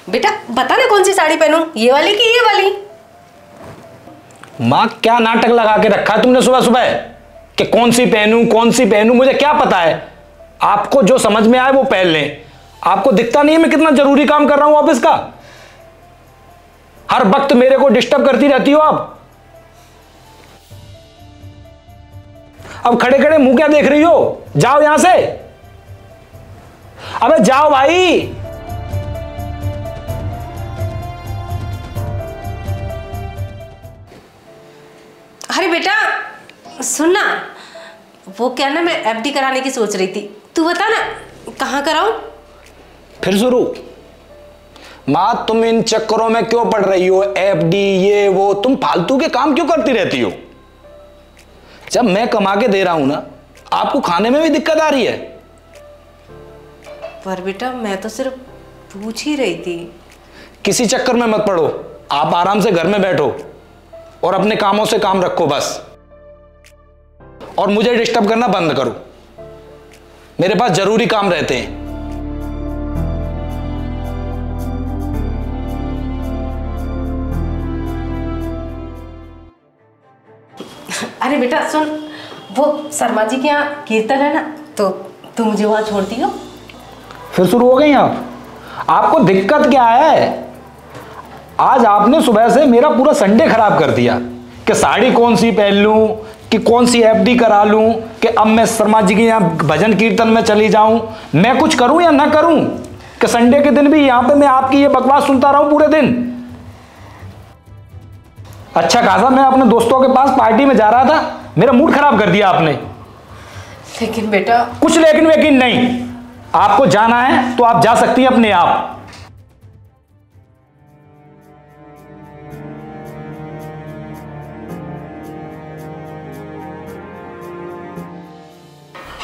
बेटा बता ना कौन सी साड़ी पहनूं, ये वाली कि ये वाली? माँ क्या नाटक लगा के रखा है तुमने सुबह सुबह कि कौन सी पहनूं, मुझे क्या पता है। आपको जो समझ में आए वो पहन लें। आपको दिखता नहीं है मैं कितना जरूरी काम कर रहा हूं ऑफिस का? हर वक्त मेरे को डिस्टर्ब करती रहती हो आप। अब खड़े खड़े मुंह क्या देख रही हो? जाओ यहां से। अबे जाओ भाई। अरे बेटा सुन ना, वो क्या ना, मैं एफडी कराने की सोच रही थी। तू बता ना कहाँ कराऊं? फिर शुरू? मां तुम इन चक्करों में क्यों पड़ रही हो? एफडी ये वो, तुम फालतू के काम क्यों करती रहती हो? जब मैं कमा के दे रहा हूं ना, आपको खाने में भी दिक्कत आ रही है। पर बेटा मैं तो सिर्फ पूछ ही रही थी। किसी चक्कर में मत पड़ो, आप आराम से घर में बैठो और अपने कामों से काम रखो बस। और मुझे डिस्टर्ब करना बंद करो, मेरे पास जरूरी काम रहते हैं। अरे बेटा सुन, वो शर्मा जी के यहाँ कीर्तन है ना, तो तू मुझे वहां छोड़ती हो? फिर शुरू हो गई आप? आपको दिक्कत क्या है? आज आपने सुबह से मेरा पूरा संडे खराब कर दिया कि साड़ी कौन सी पहन लूं, कि कौन सी एफडी करा लूं, कि अब मैं शर्मा जी के यहाँ भजन कीर्तन में चली जाऊं। मैं कुछ करूं या ना करूं कि संडे के दिन भी यहां पे मैं आपकी ये बकवास सुनता रहूं पूरे दिन? अच्छा खासा मैं अपने दोस्तों के पास पार्टी में जा रहा था, मेरा मूड खराब कर दिया आपने। लेकिन बेटा कुछ लेकिन वेकिन नहीं, आपको जाना है तो आप जा सकती हैं अपने आप।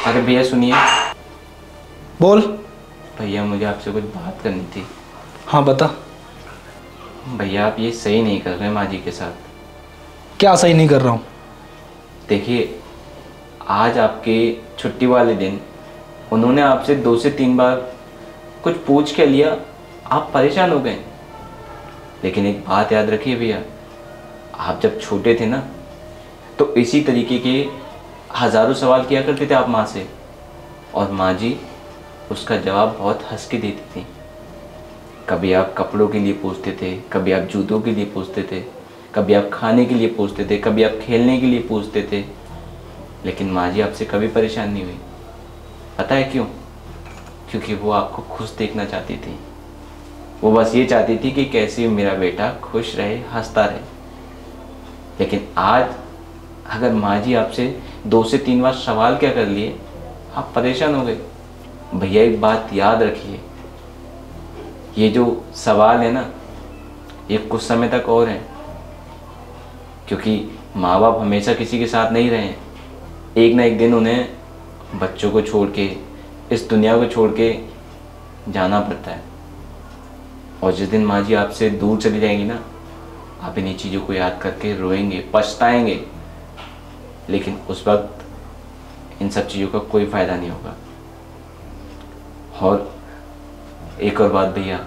अरे भैया सुनिए। बोल। भैया मुझे आपसे कुछ बात करनी थी। हाँ बता। भैया आप ये सही नहीं कर रहे माँ जी के साथ। क्या सही नहीं कर रहा हूँ? देखिए आज आपके छुट्टी वाले दिन उन्होंने आपसे 2 से 3 बार कुछ पूछ के लिया, आप परेशान हो गए। लेकिन एक बात याद रखिए भैया, आप जब छोटे थे ना तो इसी तरीके के हज़ारों सवाल किया करते थे आप माँ से, और माँ जी उसका जवाब बहुत हंस के देती थी। कभी आप कपड़ों के लिए पूछते थे, कभी आप जूतों के लिए पूछते थे, कभी आप खाने के लिए पूछते थे, कभी आप खेलने के लिए पूछते थे, लेकिन माँ जी आपसे कभी परेशान नहीं हुई। पता है क्यों? क्योंकि वो आपको खुश देखना चाहती थी। वो बस ये चाहती थी कि कैसे मेरा बेटा खुश रहे, हंसता रहे। लेकिन आज अगर माँ जी आपसे 2 से 3 बार सवाल क्या कर लिए, आप परेशान हो गए। भैया एक बात याद रखिए, ये जो सवाल है ना ये कुछ समय तक और है, क्योंकि माँ बाप हमेशा किसी के साथ नहीं रहे। एक ना एक दिन उन्हें बच्चों को छोड़ के, इस दुनिया को छोड़ के जाना पड़ता है। और जिस दिन माँ जी आपसे दूर चली जाएंगी ना, आप इन्हीं चीज़ों को याद करके रोएंगे, पछताएंगे। लेकिन उस वक्त इन सब चीज़ों का कोई फ़ायदा नहीं होगा। और एक और बात भैया,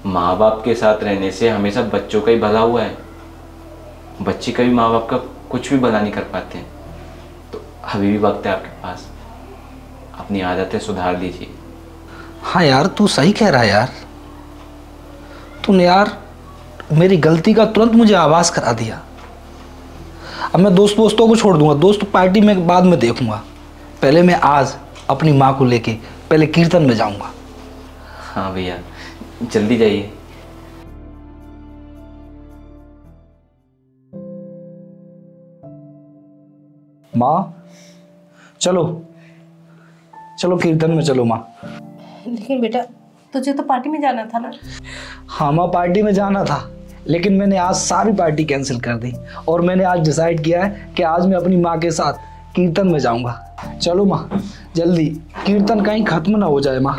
माँ बाप के साथ रहने से हमेशा बच्चों का ही भला हुआ है। बच्चे कभी माँ बाप का कुछ भी भला नहीं कर पाते हैं। तो अभी भी वक्त है आपके पास, अपनी आदतें सुधार लीजिए। हाँ यार तू सही कह रहा है यार। तूने यार मेरी गलती का तुरंत मुझे आभास करा दिया। अब मैं दोस्तों को छोड़ दूंगा, दोस्त पार्टी में बाद में देखूंगा। पहले मैं आज अपनी माँ को लेके पहले कीर्तन में जाऊंगा। हाँ भैया जल्दी जाइए। माँ चलो चलो कीर्तन में चलो माँ। लेकिन बेटा तुझे तो पार्टी में जाना था ना। हाँ माँ पार्टी में जाना था, लेकिन मैंने आज सारी पार्टी कैंसिल कर दी और मैंने आज डिसाइड किया है कि आज मैं अपनी माँ के साथ कीर्तन में जाऊंगा। चलो माँ जल्दी, कीर्तन कहीं खत्म ना हो जाए माँ।